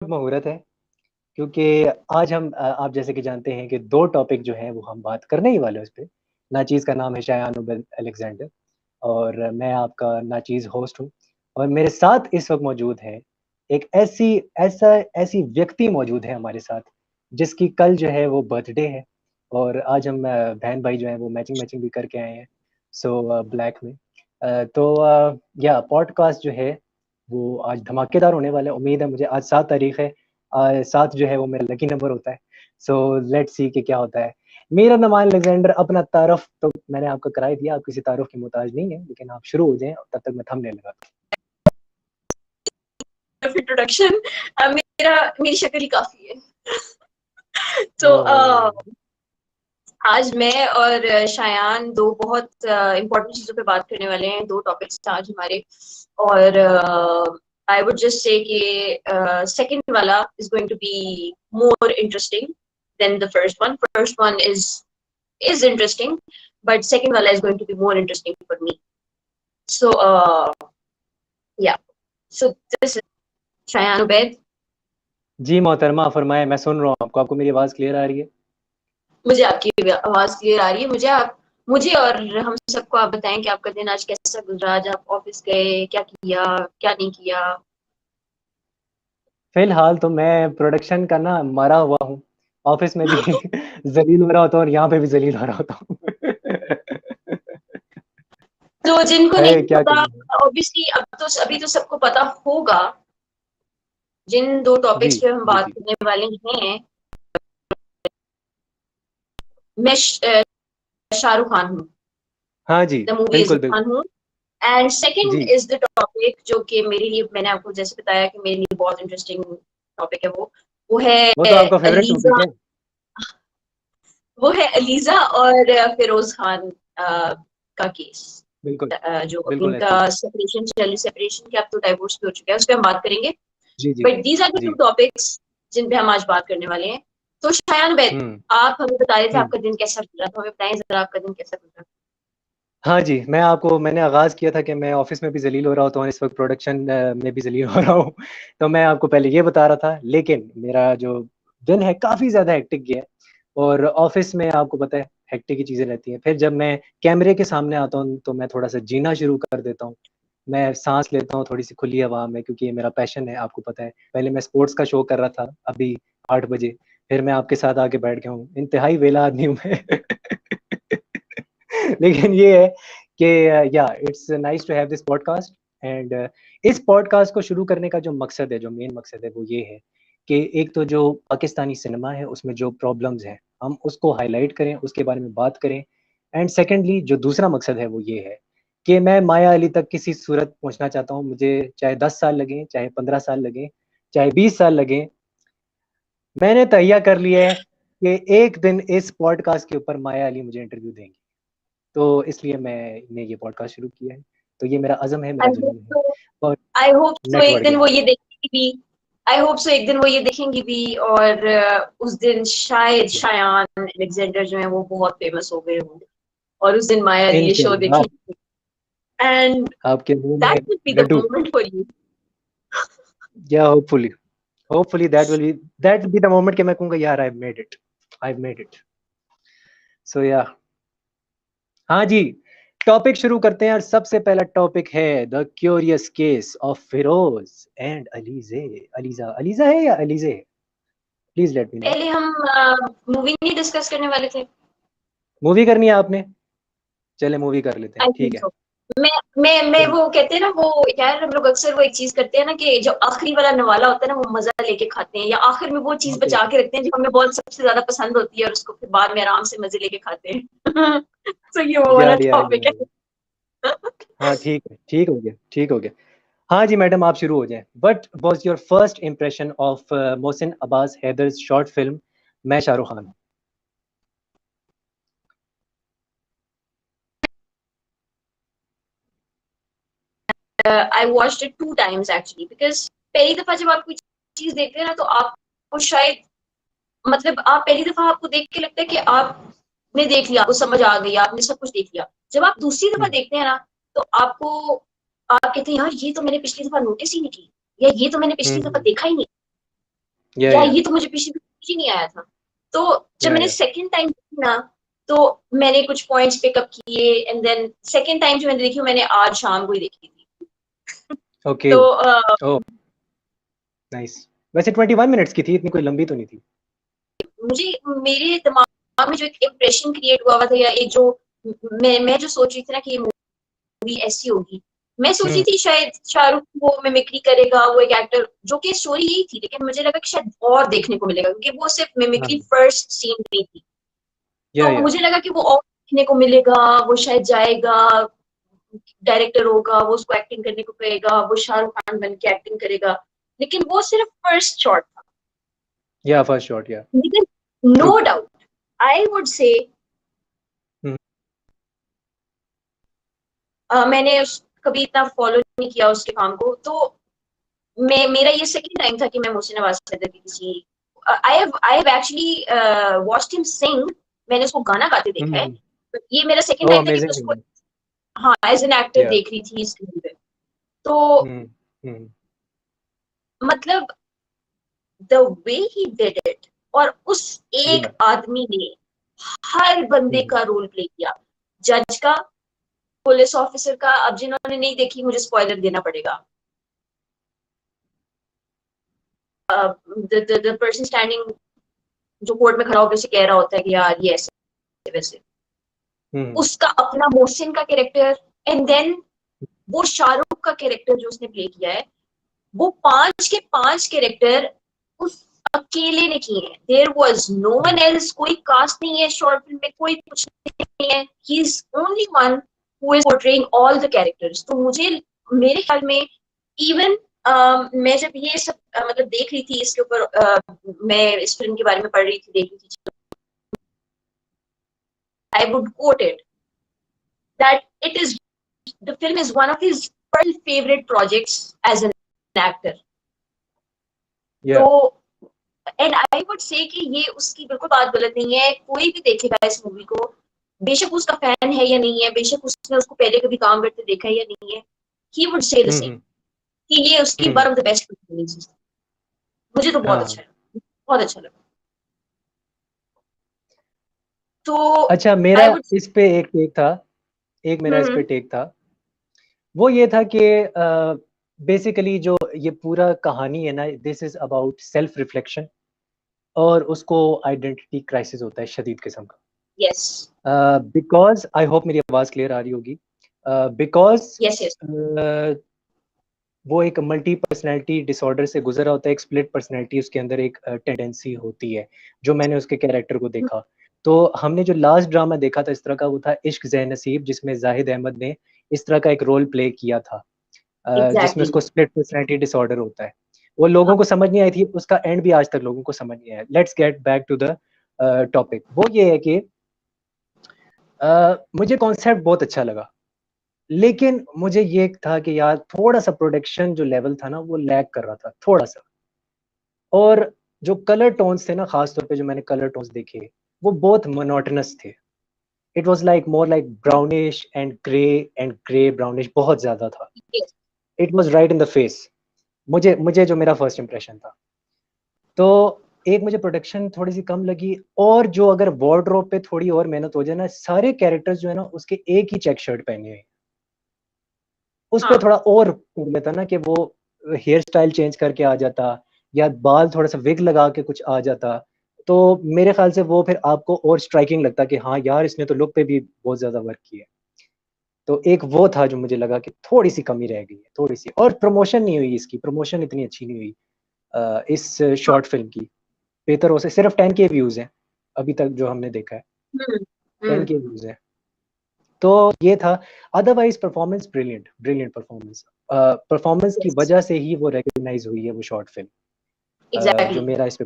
मुहूर्त है क्योंकि आज हम आप जैसे कि जानते हैं कि 2 टॉपिक जो हैं वो हम बात करने ही वाले हैं उस पे। नाचीज़ का नाम है शायान उबेद अलेक्ज़ेंडर और मैं आपका नाचीज़ होस्ट हूँ और मेरे साथ इस वक़्त मौजूद है एक ऐसी व्यक्ति मौजूद है हमारे साथ, जिसकी कल जो है वो बर्थडे है और आज हम बहन-भाई जो हैं वो मैचिंग-मैचिंग भी करके आए हैं। ब्लैक में। या पॉडकास्ट जो है वो आज धमाकेदार होने वाला है। उम्मीद है मुझे आज 7 तारीख़ है 7 जो है वो मेरा लकी नंबर होता है। सो लेट्स सी कि क्या होता है। मेरा नाम अलेक्ज़ेंडर अपना तारुफ़ तो मैंने आपको करा ही दिया, आप किसी तारुफ़ की मोहताज नहीं है, लेकिन आप शुरू हो जाएँ तब तक मैं थंबनेल लगाता हूँ। इंट्रोडक्शन मेरी शक्ल ही काफ़ी है। तो ओह! आज मैं और शायान 2 बहुत इम्पोर्टेंट चीज़ों पे बात करने वाले हैं, 2 टॉपिक्स आज हमारे और आई वुड जस्ट से कि सेकंड वाला is going to be more interesting than the first one. First one is interesting, but second wala is going to be more interesting for me. So, yeah. So this is Shayan Ubaid. जी, मोहतरमा फ़रमाएँ, मैं सुन रहा हूँ आपको। आपको मेरी आवाज़ clear आ रही है? मुझे आपकी आवाज़ क्लियर आ रही है। मुझे और हम सबको आप बताएँ कि आपका दिन आज कैसा गुज़रा? आज आप ऑफ़िस गए, क्या किया, क्या नहीं किया? फ़िलहाल तो मैं प्रोडक्शन का ना मरा हुआ हूँ। ऑफ़िस में भी ज़लील हो रहा होता हूँ और यहाँ पे भी ज़लील हो रहा होता हूँ। तो जिनको है, नहीं क्या पता करूँ? ऑब्वियसली अभी तो सबको पता होगा, जिन 2 जी, टॉपिक्स पे हम जी, बात जी। करने वाले हैं, मैं शाहरुख खान हूँ। हाँ जी, द मूवी इज़ बिल्कुल, बिल्कुल। खान हूँ। एंड सेकंड जी, इज द टॉपिक जो कि मेरे लिए मैंने आपको जैसे बताया कि मेरे लिए बहुत इंटरेस्टिंग टॉपिक है वो है वो तो आपका फ़ेवरेट टॉपिक अलीजा है। वो है अलीजा और फिरोज खान का केस बिल्कुल, जो अभी बिल्कुल इनका ऐसे ही। सेपरेशन के अब तो डाइवोर्स भी हो चुका है उस पर हम बात करेंगे जी, जी, बट दीज आर द जी। टू टॉपिक्स जिन पे हम आज बात करने वाले हैं तो शायान बेद हुँ, आप हमें बता रहे थे हुँ। आपका दिन कैसा गुजरा तो हमें बताएं जरा आपका दिन कैसा गुजरा हाँ जी, मैंने आगाज़ किया था कि मैं ऑफ़िस में भी ज़लील हो रहा होता हूँ, इस वक़्त प्रोडक्शन में भी ज़लील हो रहा हूँ। तो मैं आपको पहले ये बता रहा था, लेकिन मेरा जो दिन है काफ़ी ज़्यादा हेक्टिक गया है और ऑफ़िस में आपको पता है हेक्टिक ही चीज़ें रहती हैं। फिर जब मैं कैमरे के सामने आता हूँ, तो मैं थोड़ा-सा जीना शुरू कर देता हूँ। मैं साँस लेता हूँ थोड़ी-सी खुली हवा में क्योंकि ये मेरा पैशन है, आपको पता है। पहले मैं स्पोर्ट्स का शो कर रहा था, अभी 8 बजे, फिर मैं आपके साथ आके बैठ गया हूँ। इंतहाई वेला आदमी हूँ मैं। लेकिन ये है कि या it's nice to have this podcast and इस पॉडकास्ट को शुरू करने का जो मकसद है, जो मेन मकसद है, वो ये है कि एक तो जो पाकिस्तानी सिनेमा है, उसमें जो प्रॉब्लम्स हैं, हम उसको हाइलाइट करें, उसके बारे में बात करें एंड सेकंडली जो दूसरा मकसद है, वो ये है कि मैं माया अली तक किसी सूरत पहुँचना चाहता हूँ। मुझे चाहे 10 साल लगें, चाहे 15 साल लगें, चाहे 20 साल लगें, मैंने तहैया कर लिया है कि एक दिन इस पॉडकास्ट के ऊपर माया अली मुझे इंटरव्यू देंगी। तो इसलिए मैंने ये पॉडकास्ट शुरू किया है। तो ये मेरा अज़्म है, मेरा आई होप जुनून है सो और आई होप सो नेट एक बढ़ दिन गया। वो ये देखेंगी भी आई होप सो एक दिन वो ये देखेंगी भी और उस दिन शायद जी, शायान अलेक्जेंडर जो है वो बहुत फेमस हो गए होंगे और उस दिन माया ये शो इंशाल्लाह देखेंगी एंड आपके मुँह दैट में will be the laddoo moment for you या hopefully that will be the moment कि मैं कहूँगा यार I have made it. So yeah हाँ जी, टॉपिक शुरू करते हैं और सबसे पहला टॉपिक है the curious case of Firoz and Alizeh. Aliza है या अलीज़े है? Please let me know. पहले हम मूवी नहीं डिस्कस करने वाले थे मूवी करनी है आपने? चलें मूवी कर लेते हैं, आई ठीक थिंक है। सो मैं तो वो कहते हैं ना वो यार हम लोग अक्सर वो एक चीज करते हैं ना कि जो आखिरी वाला नवाला होता है ना वो मजा लेके खाते हैं या आखिर में वो चीज ओके, बचा ओके। के रखते हैं जो हमें बहुत सबसे ज्यादा पसंद होती है और उसको फिर बाद में आराम से मजे लेके खाते हैं तो ये वो वाला टॉपिक है हाँ, ठीक हो गया, ठीक हो गया। हाँ जी, मैडम आप शुरू हो जाएँ। What was your first impression of Mohsin Abbas Haider's short film मैं शाहरुख खान हूँ? I watched it 2 times actually because पहली दफा जब आप कोई चीज देखते हैं ना तो आपको शायद मतलब आप पहली दफा आपको देख के लगता है कि आपने देख लिया आपको समझ आ गई आपने सब कुछ देख लिया जब आप दूसरी दफा हुँ, देखते हैं ना तो आपको आप कहते हैं यार ये तो मैंने पिछली दफा नोटिस ही नहीं की या ये तो मैंने हुँ, पिछली दफा हुँ। देखा ही नहीं या ये तो मुझे पीछे ही नहीं आया था। तो जब मैंने सेकंड टाइम देखी ना, तो मैंने कुछ पॉइंट्स पिकअप किए, एंड देन सेकंड टाइम जो मैंने देखी, मैंने आज शाम को ही देखी थी। ओके। तो ओह नाइस। वैसे 21 मिनट्स की थी, इतनी कोई लंबी तो नहीं थी। मुझे मेरे दिमाग में जो एक इम्प्रेशन क्रिएट हुआ था, या एक जो मैं जो सोच रही थी ना कि ये मूवी ऐसी होगी, मैं सोची थी शायद शाहरुख वो मिमिक्री करेगा, वो एक एक्टर, जो कि स्टोरी यही थी, लेकिन मुझे लगा कि शायद और देखने को मिलेगा, क्योंकि वो सिर्फ मिमिक्री फर्स्ट सीन नहीं थी। तो मुझे लगा कि वो और देखने को मिलेगा, वो शायद जाएगा, डायरेक्टर होगा, वो उसको एक्टिंग करने को कहेगा, वो शाहरुख खान बन के एक्टिंग करेगा, लेकिन वो सिर्फ फर्स्ट शॉट था। या फर्स्ट शॉट या लेकिन true. No doubt I would say मैंने कभी इतना फॉलो नहीं किया उसके काम को, तो मेरा ये सेकंड टाइम था कि मैं मोहसिन नवाज की किसी I have actually watched him सिंग, मैंने उसको गाना गाते देखा है, तो ये मेरा सेकंड ओह टाइम था कि मैं अमेजिंग उसको सिंगर। हाँ एज एन एक्टर या देख रही थी स्क्रीन पे। तो मतलब the way he did it, और उस एक या आदमी ने हर बंदे का रोल प्ले किया, जज का, पुलिस ऑफिसर का, अब जिन्होंने नहीं देखी मुझे स्पॉइलर देना पड़ेगा, द पर्सन स्टैंडिंग, जो कोर्ट में खड़ा होकर उसे कह रहा होता है कि यार ये ऐसे वैसे, उसका अपना मोहसिन का कैरेक्टर, एंड देन वो शाहरुख का कैरेक्टर जो उसने प्ले किया है, वो 5 के 5 कैरेक्टर उस अकेले ने किए हैं। There was no one else, कोई कास्ट नहीं है शॉर्ट फिल्म में, कोई कुछ नहीं है, he is only one who is portraying all the characters. तो मुझे मेरे ख्याल में इवन मैं जब ये सब मतलब देख रही थी इसके ऊपर, मैं इस फिल्म के बारे में पढ़ रही थी, देख रही थी, I would quote it that it is the film is one of his favorite projects as an actor. या तो एंड आई वुड से कि ये उसकी बिल्कुल बात गलत नहीं है, कोई भी देखेगा इस मूवी को, बेशक उसका फैन है या नहीं है, बेशक उसने उसको पहले कभी काम करते देखा है या नहीं है, he would say the same कि ये उसकी one of the best performances. मुझे तो बहुत अच्छा लगा, बहुत अच्छा लगा। तो अच्छा मेरा आई वुड इस पे एक टेक था, एक मेरा इस पे टेक था, वो ये था कि बेसिकली जो ये पूरा कहानी है ना, this is about self reflection, और उसको आइडेंटिटी क्राइसिस होता है शदीद किस्म का। यस बिकॉज आई होप मेरी आवाज क्लियर आ रही होगी। बिकॉज यस यस वो एक मल्टी पर्सनैलिटी डिसऑर्डर से गुजरा होता है, एक स्प्लिट पर्सनैलिटी उसके अंदर एक टेंडेंसी होती है, जो मैंने उसके कैरेक्टर को देखा। तो हमने जो लास्ट ड्रामा देखा था इस तरह का, वो था इश्क ज़े नसीब, जिसमें जाहिद अहमद ने इस तरह का एक रोल प्ले किया था, जिसमें एग्जैक्टली उसको स्प्लिट पर्सनैलिटी डिसऑर्डर होता है। वो लोगों को समझ नहीं आई थी, उसका एंड भी आज तक लोगों को समझ नहीं आया। Let's get back to the topic. वो ये है कि मुझे कॉन्सेप्ट बहुत अच्छा लगा, लेकिन मुझे ये था कि यार थोड़ा सा प्रोडक्शन जो लेवल था ना, वो लैग कर रहा था थोड़ा सा। और जो कलर टोन्स थे ना, खास तौर पे जो मैंने कलर टोन्स देखे, वो बहुत मोनोटोनस थे। It was like more like brownish and grey brownish बहुत ज्यादा था। It was right in the face. मुझे मुझे जो मेरा फर्स्ट इंप्रेशन था, तो एक मुझे प्रोडक्शन थोड़ी सी कम लगी, और जो अगर वार्डरोब पे थोड़ी और मेहनत हो जाए ना, सारे कैरेक्टर्स जो है ना उसके एक ही चेक शर्ट पहने हुए, उस पे थोड़ा और कर लेता ना, कि वो हेयर स्टाइल चेंज करके आ जाता, या बाल थोड़ा सा विग लगा के कुछ आ जाता, तो मेरे ख्याल से वो फिर आपको और स्ट्राइकिंग लगता कि हाँ यार इसने तो लुक पे भी बहुत ज्यादा वर्क किया है। तो एक वो था जो मुझे लगा कि थोड़ी सी कमी रह गई है, थोड़ी सी। और प्रमोशन नहीं हुई, इसकी प्रमोशन इतनी अच्छी नहीं हुई इस शॉर्ट फिल्म की। बेहतर हो से सिर्फ 10K व्यूज हैं अभी तक जो हमने देखा है, 10K व्यूज है। तो ये था। Otherwise performance brilliant, brilliant performance. Performance की वजह से ही वो रिकॉग्नाइज हुई है वो शॉर्ट फिल्म, जो एग्जैक्टली। मेरा इस पे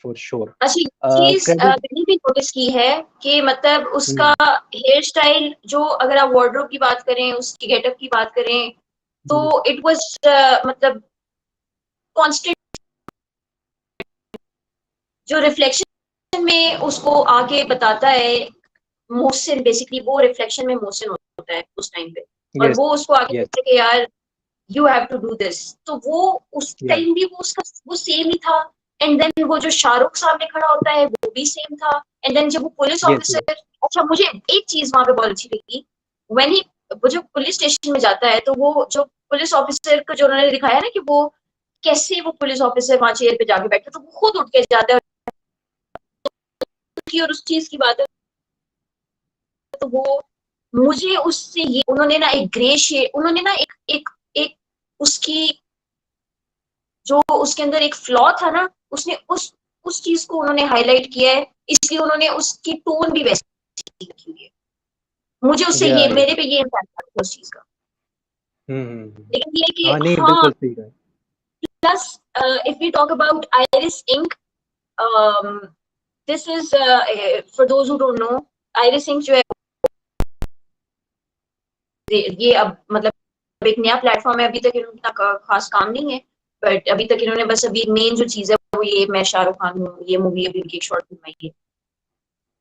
फॉर श्योर अच्छा चीज क्रेडिट। मैंने भी नोटिस की है कि मतलब उसका हेयर स्टाइल, जो अगर आप वार्डरोब की बात करें, उसकी गेटअप की बात करें, तो इट वाज मतलब कांस्टेंट, जो रिफ्लेक्शन में उसको आके बताता है मोहसिन, बेसिकली वो रिफ्लेक्शन में मोहसिन होता है उस टाइम पे, और यस वो उसको आके यस कहता है कि यार you have to do this, तो वो उस टाइम भी वो उसका वो सेम ही था। एंड देन वो जो शाहरुख सामने खड़ा होता है वो भी सेम था। एंड देन जब वो पुलिस ऑफिसर, अच्छा मुझे एक चीज वहां पे बहुत अच्छी लगी, व्हेन ही वो जो पुलिस स्टेशन में जाता है, तो वो जो पुलिस ऑफिसर को जो उन्होंने दिखाया ना कि वो कैसे वो पुलिस ऑफिसर वहां चेयर पे जाके बैठा, तो वो खुद उठ के जाता है और उस चीज की बात है, तो वो मुझे उससे ये उन्होंने ना एक ग्रे शेड, उन्होंने ना एक एक एक उसकी जो उसके अंदर एक फ्लॉ था ना, उसने उस चीज को उन्होंने हाईलाइट किया है, इसलिए उन्होंने उसकी टोन भी वैसी रखी हुई है। मुझे उससे ये मेरे पे ये इम्पैक्ट था उस चीज का। लेकिन ये कि हाँ नहीं हाँ, बिल्कुल सही है। Plus if we talk about Iris Ink, this is for those who don't know, Iris Ink जो है ये अब मतलब एक नया प्लेटफॉर्म है, अभी तक इनका खास काम नहीं है, बट अभी तक इन्होंने बस अभी मेन जो चीज है वो ये मैं शाहरुख खान हूँ, ये मूवी अभी उनकी एक शॉर्ट फिल्म आई है।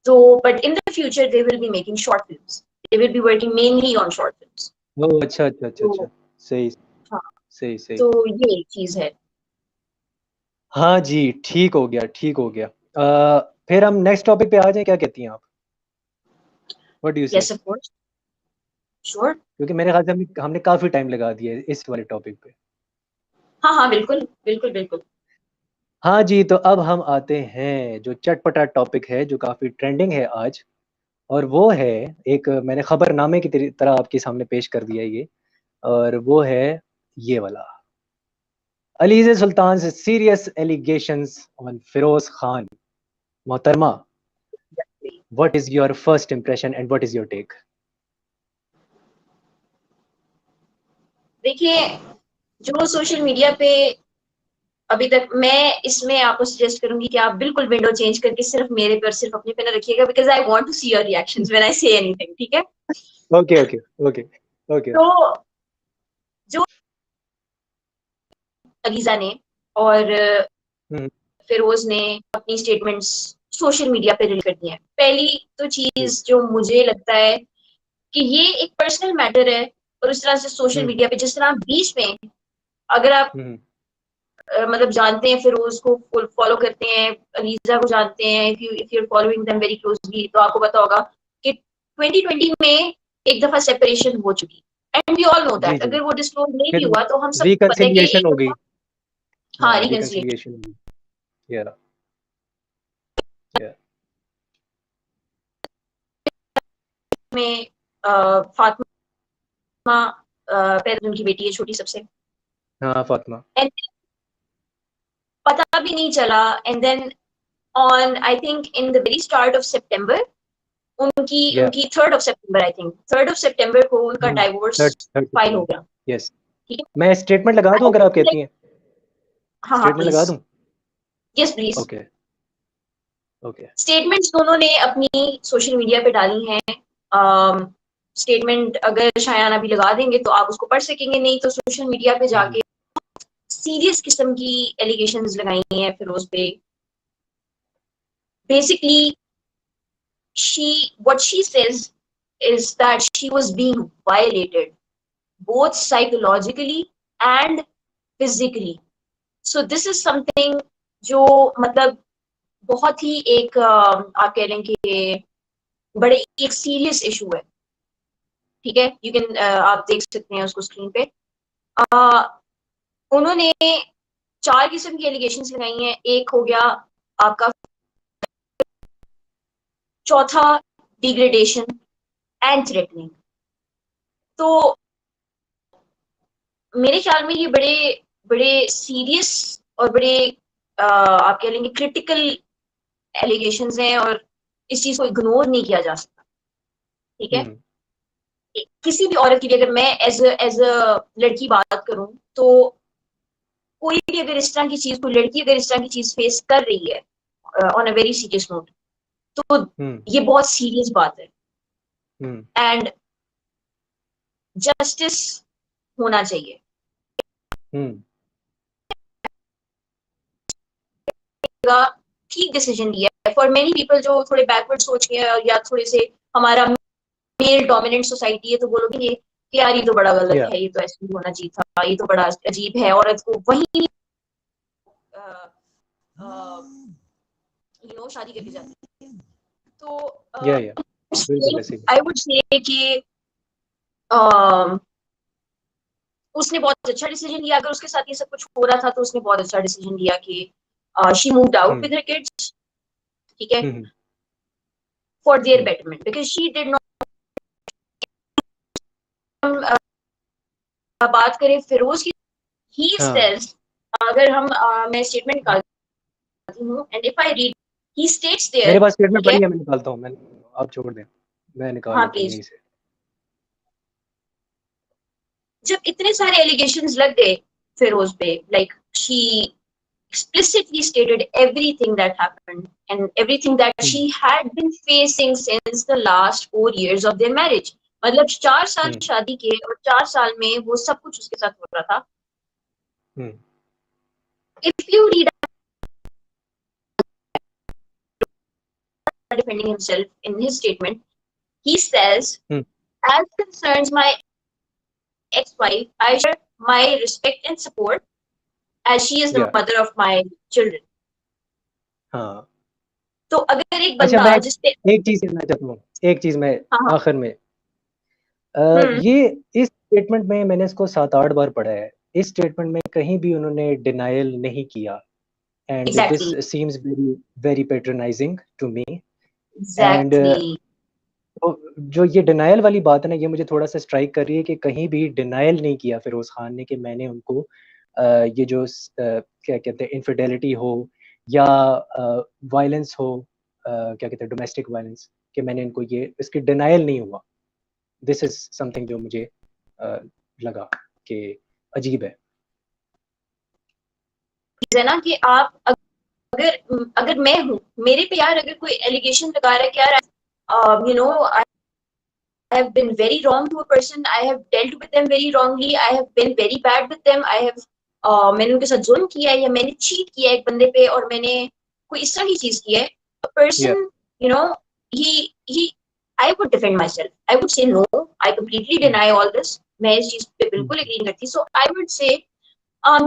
So, but in the future, they will be making short films. They will be working mainly on short films. ओह अच्छा अच्छा अच्छा अच्छा, तो सही हाँ, सही सही। तो ये एक चीज है। हाँ जी ठीक हो गया ठीक हो गया। फिर हम नेक्स्ट टॉपिक पे आ जाएं, क्या कहती हैं आप? व्हाट डू यू से? Yes, of course. Sure. क्योंकि मेरे ख्याल से हमने हमने काफी टाइम लगा दिया है इस वाले टॉपिक पे। हाँ हाँ, बिल्कुल बिल्कुल बिल्कुल। हाँ जी, तो अब हम आते हैं जो चटपटा टॉपिक है जो काफी ट्रेंडिंग है आज, और वो है एक मैंने खबरनामे की तरह आपके सामने पेश कर दिया है ये, और वो है ये वाला, अलीज़ा सुल्तान से serious allegations on Feroze Khan. मोहतरमा, what is your first impression and what is your take? देखिए, जो सोशल मीडिया पे अभी तक, मैं इसमें आपको सजेस्ट करूंगी कि आप बिल्कुल विंडो चेंज करके सिर्फ मेरे पे और सिर्फ अपने पे ना रखिएगा, because I want to see your reactions when I say anything, ठीक है? Okay okay okay okay. तो जो अलीजा ने और हम्म, फिरोज ने अपनी स्टेटमेंट्स सोशल मीडिया पे रिलीज कर दी हैं, पहली तो जी, चीज जो मुझे लगता है कि ये एक पर्सनल मैटर है, और उस तरह से सोशल हम्म मीडिया पे जिस तरह बीच में, अगर आप हम्म मतलब जानते हैं फिरोज को, फॉलो करते हैं, अलीजा को जानते हैं, if you are following them very closely, तो आपको पता होगा कि 2020 में एक दफा सेपरेशन हो चुकी, एंड वी ऑल नो जी दैट। जी, अगर वो डिस्क्लोज नहीं भी फिर हुआ तो हम सबको पता है कि रिकंसिलिएशन एक हो गई। दफा, हाँ, हाँ रिकंसिलिएशन रिकंसिलिएशन हो गई। या या में फातिमा, पहले उनकी बेटी है छोटी सबसे, हाँ फातिमा। एंड पता भी नहीं चला, and then on I think in the very start of September, उनकी या उनकी 3rd of September, I think 3rd of September को उनका डाइवोर्स थर्ड थर्ड फाइल हो सितंबर। गया, यस, ठीक है? मैं स्टेटमेंट लगा दूं आई अगर आप थिंक कहती लाइक, हैं? हाँ हाँ स्टेटमेंट प्लीज, लगा दूं? Yes please. Okay okay. Statements दोनों ने अपनी सोशल मीडिया पे डाली हैं। स्टेटमेंट अगर शायान अभी लगा देंगे तो आप उसको पढ़ सकेंगे, नहीं तो सोशल मीडिया पे जाके सीरियस किस्म की एलिगेशंस लगाई हैं फिरोज पे। Basically what she says is that she was being violated both psychologically and physically. So this is something जो मतलब बहुत ही एक आप कह लें कि बड़े एक सीरियस इशू है, ठीक है? यू कैन आप देख सकते हैं उसको स्क्रीन पे। uh, उन्होंने 4 किस्म की एलिगेशंस लगाई हैं। एक हो गया आपका, चौथा डिग्रेडेशन एंड थ्रेटनिंग। तो मेरे ख्याल में ये बड़े बड़े सीरियस और बड़े आप कह लेंगे क्रिटिकल एलिगेशंस हैं, और इस चीज को इग्नोर नहीं किया जा सकता, ठीक है? हम्म किसी भी औरत के लिए, अगर मैं एज अ लड़की बात करूं, तो कोई भी अगर इस तरह की चीज, कोई लड़की अगर इस तरह की चीज फेस कर रही है on a very serious note, तो हम्म ये बहुत सीरियस बात है, हम्म एंड जस्टिस होना चाहिए। हम्म ठीक डिसीजन लिया है फॉर मेनी पीपल जो थोड़े बैकवर्ड सोच के या थोड़े से, हमारा मेल डोमिनेंट सोसाइटी है, तो बोलोगे कि यार ये तो बड़ा गलत या है, ये तो ऐसे नहीं होना चाहिए था, ये तो बड़ा अजीब है, औरत को वही शादी करके जाती है। तो या बिल्कुल ऐसे ही। आई वुड से कि उसने बहुत अच्छा डिसीजन लिया। अगर उसके साथ ये सब कुछ हो रहा था तो उसने बहुत अच्छा डिसीजन लिया कि she moved out hmm with her kids, ठीक है, hmm for their hmm, betterment, because she did not. बात करें फिरोज की, ही हाँ सेज, अगर हम मैं स्टेटमेंट निकालती हूँ and if I read, he states मेरे देयर, पास स्टेटमेंट ठीक है, पड़ी है, मैं निकालता हूँ, मैं, आप छोड़ दें, मैं निकाल हाँ लेता हूँ प्लीज। यहीं से। जब इतने सारे एलिगेशंस लग गए फिरोज पे, like she explicitly stated everything that happened and everything that she hmm had been facing since the last 4 years of their marriage. मतलब 4 साल हम्म शादी के और 4 साल में वो सब कुछ उसके साथ हो रहा था। हम्म If you read defending himself in his statement, he says, hmm, as concerns my ex-wife, I share my respect and support as she is the या mother of my children. हाँ। तो अगर एक अच्छा, बंदा मैं जिसपे, एक चीज कहना चाहता हूँ, एक चीज मैं हाँ हाँ, आखिर में, हम्म, ये इस स्टेटमेंट में मैंने इसको 7-8 बार पढ़ा है। इस स्टेटमेंट में कहीं भी उन्होंने डिनायल नहीं किया, and this exactly seems very very patronising to me. And exactly, तो जो ये डिनायल वाली बात है ना, ये मुझे थोड़ा सा स्ट्राइक कर रही है कि कहीं भी डिनायल नहीं किया फिरोज खान ने कि मैंने उनको ये जो क्या कहते हैं इनफिडेलिटी हो या वायलेंस हो, क्या कहते हैं डोमेस्टिक वायलेंस, कि मैंने इनको ये इसकी डिनायल नहीं हुआ। दिस इज समथिंग जो मुझे अ, लगा कि अजीब है। है ना कि आप अगर अगर मैं हूँ, मेरे पे यार अगर कोई एलिगेशन लगा रहा है कि यार आई have been very wrong to a person, I have dealt with them very wrongly, I have been very bad with them, I have मैंने उनके साथ जुल्म किया है या मैंने चीट किया है एक बंदे पे और मैंने कोई इस तरह की चीज की है, a या person, you know, he I would defend myself, I would say no, I completely deny all this, मैं इस चीज पे बिल्कुल एग्री नहीं करती, so I would say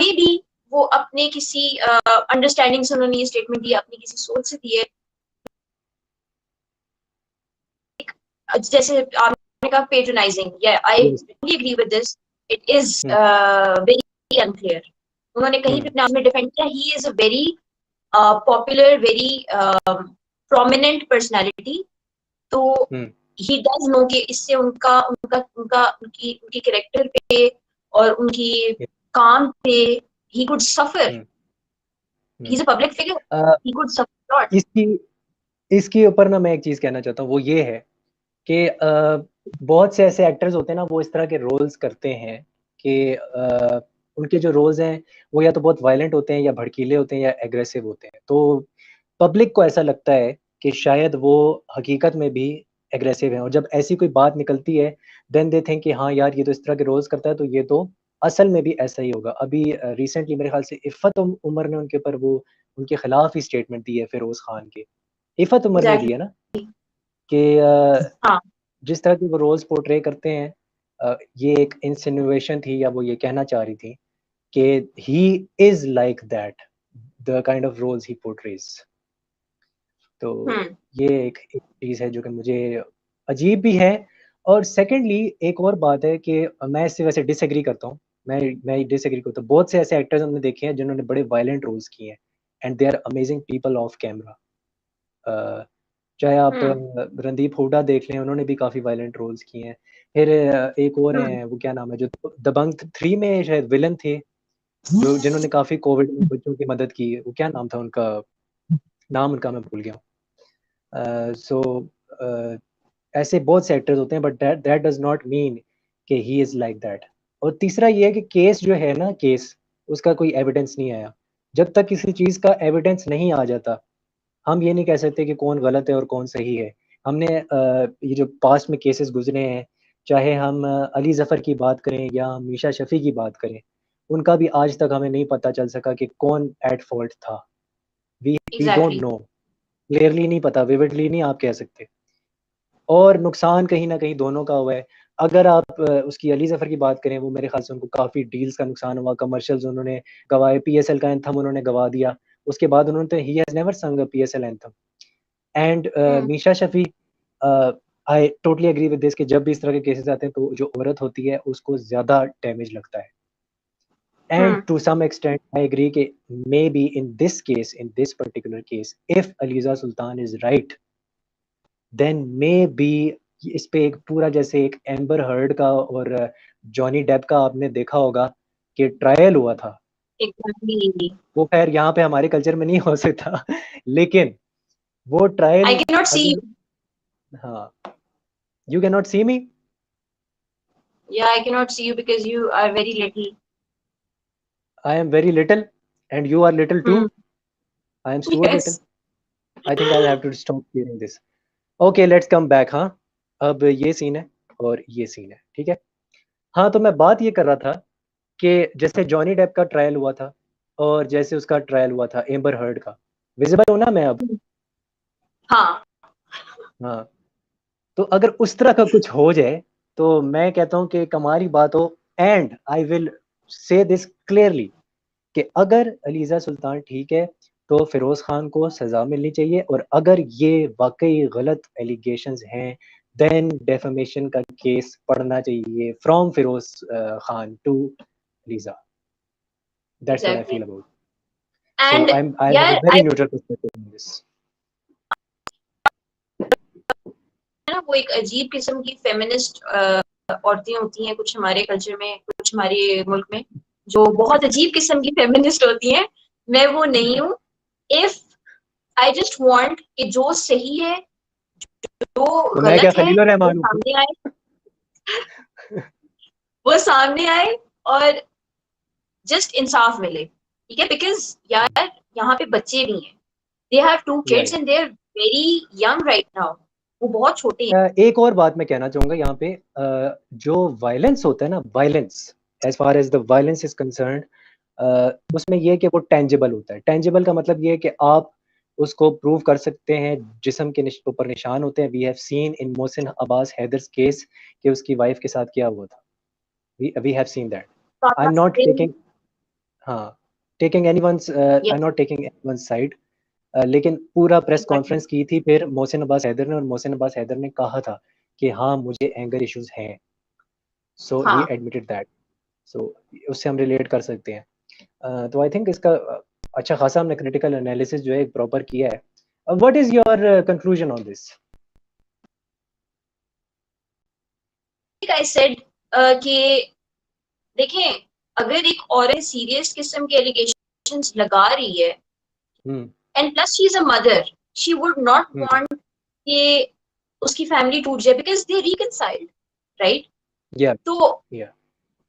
maybe वो अपने किसी अंडरस्टैंडिंग से उन्होंने ये स्टेटमेंट दिया, अपनी किसी सोच से दी है। जैसे आपने कहा पेट्रोनाइजिंग, या I agree with this, it is very unclear. उन्होंने कहीं पे अपने डिफेंड किया, he is a very popular, very prominent personality, तो ही डज नो कि इससे उनका उनका उनका उनकी उनकी कैरेक्टर पे और उनकी काम पे he could suffer, he is a public figure, he could suffer lot. इसकी इसके ऊपर ना मैं एक चीज कहना चाहता हूँ, वो ये है कि बहुत से ऐसे एक्टर्स होते हैं ना, वो इस तरह के रोल्स करते हैं कि उनके जो रोल्स हैं वो या तो बहुत वायलेंट होते हैं या भड़कीले होते हैं या एग्रेसिव होते हैं, तो पब्लिक को ऐसा लगता है कि शायद वो हकीकत में भी एग्रेसिव है, और जब ऐसी कोई बात निकलती है देन दे थिंक कि हाँ यार ये तो इस तरह के रोल्स करता है, तो ये तो असल में भी ऐसा ही होगा। अभी रिसेंटली मेरे ख्याल से इफ़त उमर ने उनके ऊपर वो उनके खिलाफ ही स्टेटमेंट दी है फिरोज खान के, इफ़त उमर ने एग्जैक्टली, दिया ना कि हाँ, जिस तरह की वो रोल्स पोर्ट्रे करते हैं, ये एक इंसिनुएशन थी या वो ये कहना चाह रही थी कि he is like that, the kind of roles he portrays. तो हम्म, ये एक चीज़ है जो कि मुझे अजीब भी है। और सेकेंडली एक और बात है कि मैं इससे वैसे डिसएग्री करता हूँ, मैं डिसएग्री करता हूँ। बहुत से ऐसे एक्टर्स हमने देखे हैं जिन्होंने बड़े वायलेंट रोल्स किए हैं and they are amazing people off camera. चाहे आप हम्म, रणदीप हुड्डा देख लें, उन्होंने भी काफ़ी वायलेंट रोल्स किए हैं। फिर एक और हम्म, हैं, वो क्या नाम है, जो दबंग 3 में शायद विलन थे, जो जिन्होंने काफ़ी कोविड में बच्चों की मदद की, वो क्या नाम था उनका, नाम उनका मैं भूल गया हूँ। सो ऐसे बहुत से एक्टर्स होते हैं, but that that does not mean कि ही इज़ लाइक दैट। और तीसरा ये है कि केस जो है ना, केस उसका कोई एविडेंस नहीं आया। जब तक किसी चीज़ का एविडेंस नहीं आ जाता, हम ये नहीं कह सकते कि कौन गलत है और कौन सही है। हमने ये जो पास्ट में केसेस गुजरे हैं, चाहे हम अली ज़फ़र की बात करें या मीशा शफ़ी की बात करें, उनका भी आज तक हमें नहीं पता चल सका कि कौन एट फॉल्ट था। We don't exactly, know, clearly नहीं पता, विविडली नहीं आप कह सकते। और नुकसान कहीं न कहीं दोनों का हुआ है। अगर आप उसकी अली ज़फ़र की बात करें, वो मेरे ख़्याल से उनको काफ़ी डील्स का नुकसान हुआ, कमर्शियल्स उन्होंने गँवाए, पीएसएल का एंथम उन्होंने गँवा दिया। उसके बाद उन्होंने तो ही has never sung a PSL anthem. And Meesha Shafi, I totally agree with this कि जब भी इस तरह के केसेस आते हैं तो जो औरत होती है उसको ज़्यादा डैमेज लगता है। And to some extent I agree कि maybe in this case, in this particular case, if Aliza Sultan is right, then maybe इस पे एक पूरा जैसे एक एम्बर हर्ड का और जॉनी डेप का आपने देखा होगा कि ट्रायल हुआ था। एग्जैक्टली। वो ख़ैर यहाँ पे हमारे कल्चर में नहीं हो सकता लेकिन वो I trial can not see. अगर हाँ, you can not see me? या I can not see you because you are very little. I am very little and you are little too. I am Stuart Little. Yes. I think I'll have to stop hearing this. Okay, let's come back. हाँ, अब ये scene है और ये scene है, ठीक है? हाँ, तो मैं बात ये कर रहा था कि जैसे जॉनी डेप का ट्रायल हुआ था और जैसे उसका ट्रायल हुआ था एम्बर हर्ड का। विज़िबल हूँ ना मैं अब? हाँ। हाँ, तो अगर उस तरह का कुछ हो जाए, तो मैं कहता हूँ कि कमाल की बात हो। And I will say this clearly कि अगर अलीज़ा सुल्तान ठीक है, तो फ़िरोज़ ख़ान को सज़ा मिलनी चाहिए और अगर ये वाक़ई गलत एलिगेशंस हैं, देन डेफमेशन का केस पढ़ना चाहिए from Feroze Khan to Aliza. That's what I exactly. Feel about. So and I have यार a very neutral perspective on this. है ना, वो एक अजीब किस्म की फेमिनिस्ट औरतें होती हैं कुछ हमारे कल्चर में, कुछ हमारे मुल्क में, जो बहुत अजीब किस्म की फेमिनिस्ट होती हैं। मैं वो नहीं हूँ। इफ आई जस्ट वांट कि जो सही है, जो तो मैं क्या गलत है, खलील और वो रहमान हूँ? सामने आए, वो सामने आए और जस्ट इंसाफ मिले, ठीक है? बिकॉज यार यहाँ पे बच्चे भी हैं, they have two kids right. And they are very young right now, वो बहुत छोटे हैं। एक और बात मैं कहना चाहूँगा यहाँ पे, जो वायलेंस होता है ना, violence, as far as the violence is concerned, उसमें ये है कि वो टेंजिबल होता है। टेंजिबल का मतलब ये है कि आप उसको प्रूव कर सकते हैं, जिस्म के ऊपर निशान होते हैं। We have seen in Mohsin Abbas Haider's case कि उसकी वाइफ के साथ क्या हुआ था। We have seen that. I am not taking, हाँ, taking I am not taking anyone's side. लेकिन पूरा प्रेस कॉन्फ्रेंस की थी फिर मोहसिन अब्बास हैदर ने, और मोहसिन अब्बास हैदर ने कहा था कि हाँ, मुझे एंगर इश्यूज़ हैं। सो ही हाँ। Admitted that. सो उससे हम रिलेट कर सकते हैं। तो आई थिंक इसका अच्छा खासा हमने क्रिटिकल एनालिसिस जो है प्रॉपर किया है। What is your conclusion on this? I said कि देखें, अगर एक औरत सीरियस किस्म के एलिगेशंस लगा रही है hmm, and plus she is a mother, she would not hmm, want कि उसकी फैमिली टूट जाए बिकॉज दे रिकंसाइल्ड, राइट? या, तो या,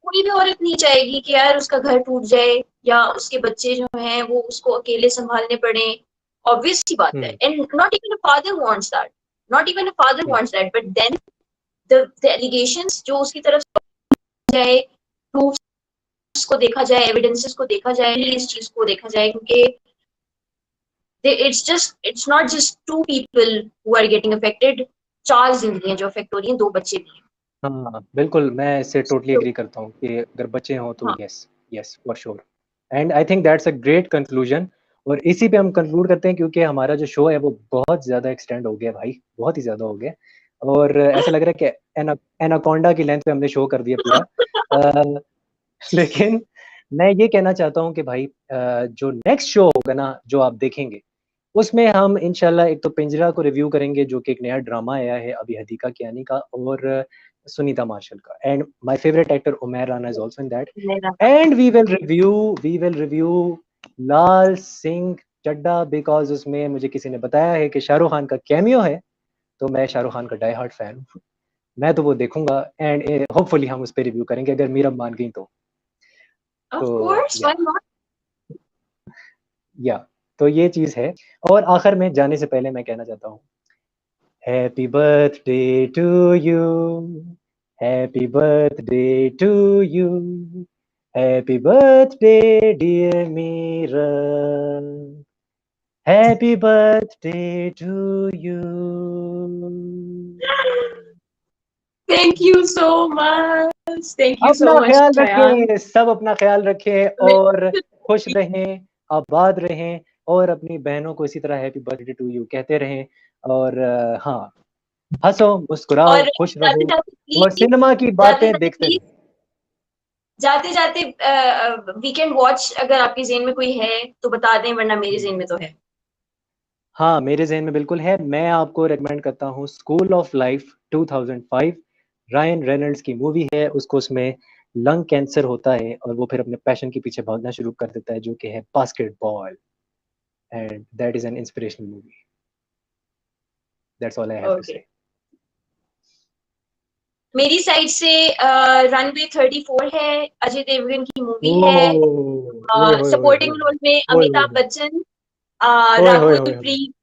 कोई भी औरत नहीं चाहेगी कि यार उसका घर टूट जाए या उसके बच्चे जो हैं वो उसको अकेले संभालने पड़े। ऑब्वियस सी बात है, hmm, and not even a father wants that, not even a father hmm, wants that, but then the allegations जो उसकी तरफ से जाए, प्रूफ्स को देखा जाए, एविडेंसेस को देखा जाए, इस चीज को देखा जाए, क्योंकि it's not just two people who are getting affected, चार जिंदगियां जो अफेक्ट हो रही हैं, दो बच्चे भी हैं। हाँ, बिल्कुल, मैं इससे टोटली तो एग्री करता हूँ कि अगर बच्चे हों तो हाँ। Yes, yes, for sure. And I think that's a great conclusion, और इसी पे हम कंक्लूड करते हैं क्योंकि हमारा जो शो है वो बहुत ज़्यादा एक्सटेंड हो गया भाई, बहुत ही ज़्यादा हो गया, और ऐसा लग रहा है कि एनाकोंडा की लेंथ पे हमने शो कर दिया पूरा। अ, लेकिन मैं ये कहना चाहता हूँ कि भाई, जो नेक्स्ट शो होगा ना, जो आप देखेंगे, उसमें हम इंशाल्लाह एक तो पिंजरा को रिव्यू करेंगे, जो कि एक नया ड्रामा आया है अभी हदीका कियानी का, और सुनीता मार्शल का, and my favourite actor Umair Rana is also in that. And we will review Laal Singh Chaddha, because उसमें मुझे किसी ने बताया है कि शाहरुख खान का कैमियो है, तो मैं शाहरुख खान का डाई हार्ड फैन हूँ। मैं तो वो देखूँगा, एंड होपफुली हम उस पे रिव्यू करेंगे अगर मीरा मान गई तो। ऑफ तो कोर्स, व्हाई नॉट? या तो ये चीज़ है, और आखिर में जाने से पहले मैं कहना चाहता हूँ, happy birthday to you, happy birthday to you, happy birthday dear Meera, happy birthday to you. Thank you so much. Thank you so अपना much, ख्याल Shayan. रखें, सब अपना ख्याल रखें और खुश रहें, आबाद रहें और अपनी बहनों को इसी तरह हैप्पी बर्थडे टू यू कहते रहें और हाँ, हँसो, मुस्कुराओ, और खुश जाते रहो जाते और प्लीज, सिनेमा की जाते बातें जाते देखते प्लीज, रहो। जाते जाते वीकेंड वॉच अगर आपके जेन में कोई है तो बता दें, वरना मेरे जेन हुँ। में तो है। हाँ, मेरे ज़हन में बिल्कुल है। मैं आपको रिकमेंड करता हूँ school of life 2005 Ryan Reynolds की मूवी है। उसको उसमें लंग कैंसर होता है और वो फिर अपने पैशन के पीछे भागना शुरू कर देता है जो कि है basketball and that is an inspirational movie. That's all I have to okay, say. मेरी साइड से रनवे 34 है, अजय देवगन की मूवी है। ओह! ओए होए होए सपोर्टिंग होए! रोल में ओए होए अमिताभ होए! बच्चन, ओए होए राहुल होए होए! Preet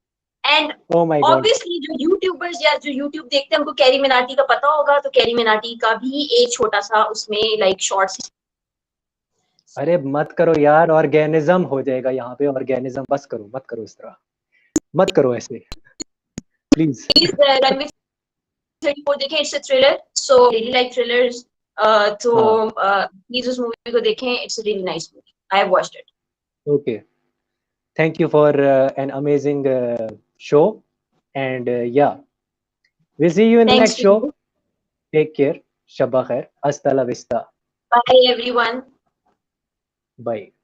and oh my god! Obviously जो यूट्यूबर्स या जो यूट्यूब देखते हैं उनको कैरी मिनाटी का पता होगा, तो कैरी मिनाटी का भी एक छोटा सा उसमें लाइक शॉर्ट्स। अरे मत करो यार, ऑर्गेनिज़्म हो जाएगा यहाँ पे ऑर्गेनिज़्म बस करो, मत करो इस तरह। मत करो ऐसे, प्लीज़। प्लीज रनवे 34 देखें, it's a thriller, so really like thrillers, तो हाँ, प्लीज उस मूवी को देखें, it's a really nice movie, I have watched it. Okay. Thank you for an amazing show. And yeah, we'll see you in the thanks next to show. You, Take care. Shabba khair. Hasta la vista. Bye everyone. Bye.